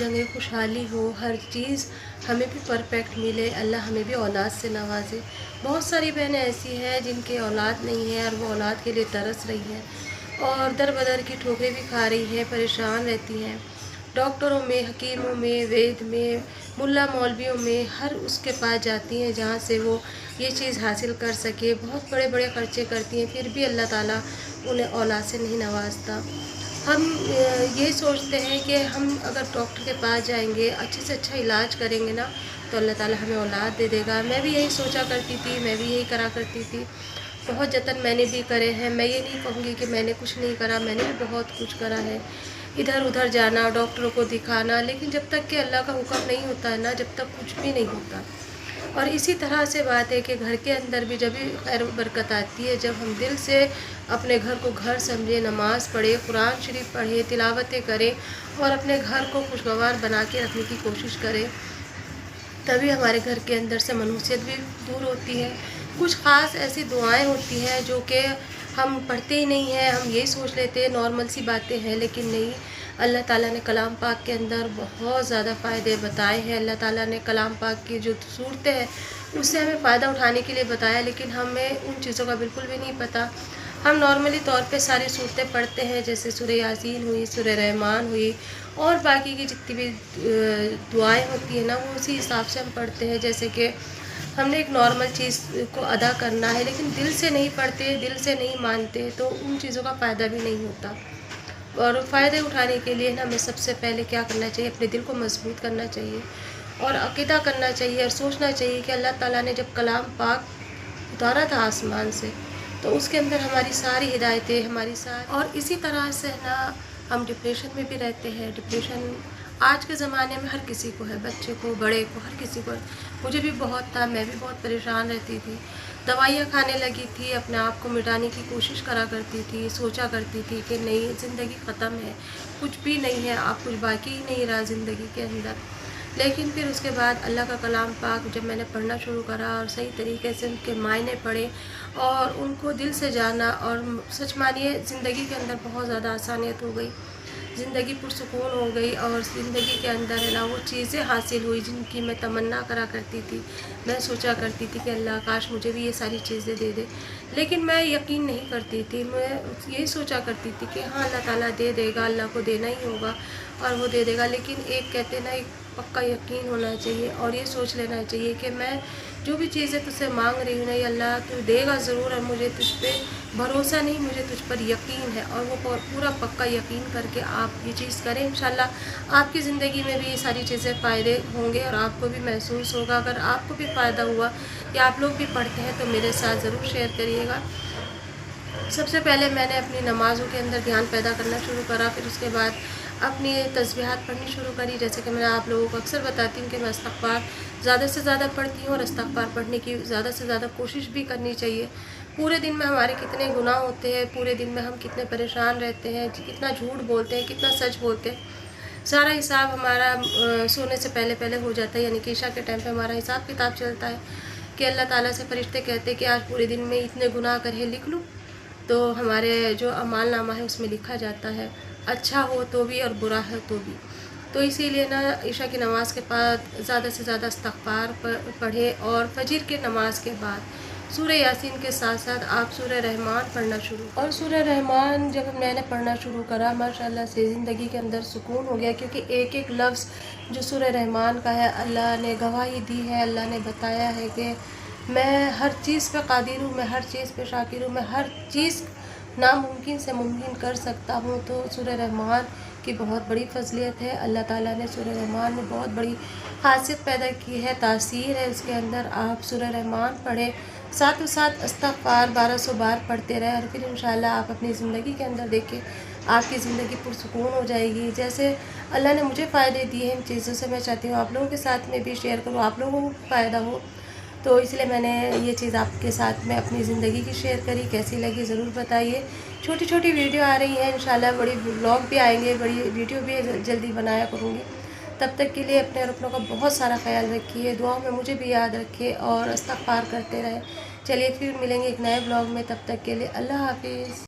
हमें खुशहाली हो, हर चीज़ हमें भी परफेक्ट मिले, अल्लाह हमें भी औलाद से नवाजे। बहुत सारी बहनें ऐसी हैं जिनकी औलाद नहीं है और वो औलाद के लिए तरस रही हैं और दर बदर की ठोकरें भी खा रही हैं, परेशान रहती हैं। डॉक्टरों में, हकीमों में, वैद्य में, मुल्ला मौलवियों में, हर उसके पास जाती हैं जहाँ से वो ये चीज़ हासिल कर सके। बहुत बड़े बड़े खर्चे करती हैं, फिर भी अल्लाह ताला उन्हें औलाद से नहीं नवाजता। हम ये सोचते हैं कि हम अगर डॉक्टर के पास जाएंगे, अच्छे से अच्छा इलाज करेंगे ना, तो अल्लाह ताला हमें औलाद दे देगा। मैं भी यही सोचा करती थी, मैं भी यही करा करती थी। बहुत जतन मैंने भी करे हैं, मैं ये नहीं कहूँगी कि मैंने कुछ नहीं करा, मैंने भी बहुत कुछ करा है। इधर उधर जाना, डॉक्टरों को दिखाना, लेकिन जब तक कि अल्लाह का हुक्म नहीं होता है ना, जब तक कुछ भी नहीं होता। और इसी तरह से बात है कि घर के अंदर भी जब भी खैर बरकत आती है, जब हम दिल से अपने घर को घर समझे, नमाज़ पढ़े, कुरान शरीफ पढ़े, तिलावतें करें और अपने घर को खुशगवार बना के रखने की कोशिश करें, तभी हमारे घर के अंदर से मनहूसियत भी दूर होती है। कुछ ख़ास ऐसी दुआएं होती हैं जो कि हम पढ़ते ही नहीं हैं, हम यही सोच लेते हैं नॉर्मल सी बातें हैं, लेकिन नहीं। अल्लाह ताला ने कलाम पाक के अंदर बहुत ज़्यादा फ़ायदे बताए हैं। अल्लाह ताला ने कलाम पाक की जो सूरतें हैं उससे हमें फ़ायदा उठाने के लिए बताया, लेकिन हमें उन चीज़ों का बिल्कुल भी नहीं पता। हम नॉर्मली तौर पे सारी सूरतें पढ़ते हैं, जैसे सूरह यासीन हुई, सूरह रहमान हुई और बाकी की जितनी भी दुआएं होती हैं ना, वो उसी हिसाब से हम पढ़ते हैं। जैसे कि हमने एक नॉर्मल चीज़ को अदा करना है, लेकिन दिल से नहीं पढ़ते, दिल से नहीं मानते, तो उन चीज़ों का फ़ायदा भी नहीं होता। और फ़ायदे उठाने के लिए ना हमें सबसे पहले क्या करना चाहिए, अपने दिल को मजबूत करना चाहिए और अक़ीदा करना चाहिए और सोचना चाहिए कि अल्लाह ताला ने जब कलाम पाक उतारा था आसमान से, तो उसके अंदर हमारी सारी हिदायतें, हमारी सारी। और इसी तरह से ना हम डिप्रेशन में भी रहते हैं। डिप्रेशन आज के ज़माने में हर किसी को है, बच्चे को, बड़े को, हर किसी को। मुझे भी बहुत था, मैं भी बहुत परेशान रहती थी, दवाइयाँ खाने लगी थी, अपने आप को मिटाने की कोशिश करा करती थी, सोचा करती थी कि नहीं, ज़िंदगी ख़त्म है, कुछ भी नहीं है, आप कुछ बाकी ही नहीं रहा ज़िंदगी के अंदर। लेकिन फिर उसके बाद अल्लाह का कलाम पाक जब मैंने पढ़ना शुरू करा और सही तरीके से उनके मायने पढ़े और उनको दिल से जाना, और सच मानिए ज़िंदगी के अंदर बहुत ज़्यादा आसानियत हो गई, ज़िंदगी पुरसुकून हो गई और ज़िंदगी के अंदर है ना वो चीज़ें हासिल हुई जिनकी मैं तमन्ना करा करती थी। मैं सोचा करती थी कि अल्लाह काश मुझे भी ये सारी चीज़ें दे दे, लेकिन मैं यकीन नहीं करती थी। मैं यही सोचा करती थी कि हाँ, अल्लाह ताला दे देगा, अल्लाह को देना ही होगा और वो दे देगा। लेकिन एक कहते ना, एक पक्का यकीन होना चाहिए और ये सोच लेना चाहिए कि मैं जो भी चीज़ें तुझसे मांग रही हूँ ना, अल्लाह तू देगा ज़रूर, और मुझे तुझ पे भरोसा नहीं, मुझे तुझ पर यकीन है। और वो पूरा पक्का यकीन करके आप ये चीज़ करें, इंशाल्लाह आपकी ज़िंदगी में भी ये सारी चीज़ें फ़ायदे होंगे और आपको भी महसूस होगा। अगर आपको भी फ़ायदा हुआ या आप लोग भी पढ़ते हैं तो मेरे साथ ज़रूर शेयर करिएगा। सबसे पहले मैंने अपनी नमाज़ों के अंदर ध्यान पैदा करना शुरू करा, फिर उसके बाद अपनी तस्बीहात पढ़नी शुरू करी। जैसे कि मैं आप लोगों को अक्सर बताती हूँ कि मैं इस्तग़फ़ार ज़्यादा से ज़्यादा पढ़ती हूँ और इस्तग़फ़ार पढ़ने की ज़्यादा से ज़्यादा कोशिश भी करनी चाहिए। पूरे दिन में हमारे कितने गुनाह होते हैं, पूरे दिन में हम कितने परेशान रहते हैं, कितना झूठ बोलते हैं, कितना सच बोलते हैं। सारा हिसाब हमारा सोने से पहले पहले हो जाता है, यानी कि इशा के टाइम पे हमारा हिसाब किताब चलता है कि अल्लाह ताला से फ़रिश्ते कहते हैं कि आज पूरे दिन में इतने गुनाह करे लिख लूँ, तो हमारे जो अमाल नामा है उसमें लिखा जाता है, अच्छा हो तो भी और बुरा है तो भी। तो इसीलिए ना इशा की नमाज़ के बाद ज़्यादा से ज़्यादा इस्तग़फ़ार पढ़ें और फजर के नमाज के बाद सूरह यासीन के साथ साथ आप सूरह रहमान पढ़ना शुरू। और सूरह रहमान जब मैंने पढ़ना शुरू करा, माशाल्लाह से ज़िंदगी के अंदर सुकून हो गया, क्योंकि एक एक लफ्ज़ जो सूरह रहमान का है, अल्लाह ने गवाही दी है, अल्लाह ने बताया है कि मैं हर चीज़ पे कादिर हूँ, मैं हर चीज़ पे शाकिर हूँ, मैं हर चीज़ नामुमकिन से मुमकिन कर सकता हूँ। तो सूरह रहमान की बहुत बड़ी फ़ज़लियत है। अल्लाह ताला ने सूरह रहमान में बहुत बड़ी ख़ासियत पैदा की है, तासीर है उसके अंदर। आप सूरह रहमान पढ़ें, साथ साथ इस्तग़फ़ार 1200 बार पढ़ते रहें और फिर इंशाअल्लाह आप अपनी ज़िंदगी के अंदर देखें, आपकी ज़िंदगी पुरसुकून हो जाएगी। जैसे अल्लाह ने मुझे फ़ायदे दिए हैं इन चीज़ों से, मैं चाहती हूँ आप लोगों के साथ में भी शेयर करूँ, आप लोगों को फ़ायदा हो। तो इसलिए मैंने ये चीज़ आपके साथ में अपनी ज़िंदगी की शेयर करी। कैसी लगी ज़रूर बताइए। छोटी छोटी वीडियो आ रही है, इंशाल्लाह बड़ी व्लॉग भी आएंगे, बड़ी वीडियो भी जल्दी बनाया करूँगी। तब तक के लिए अपने और अपनों का बहुत सारा ख्याल रखिए, दुआओं में मुझे भी याद रखिए और इस्तग़फ़ार करते रहें। चलिए फिर मिलेंगे एक नए ब्लॉग में, तब तक के लिए अल्लाह हाफ़िज़।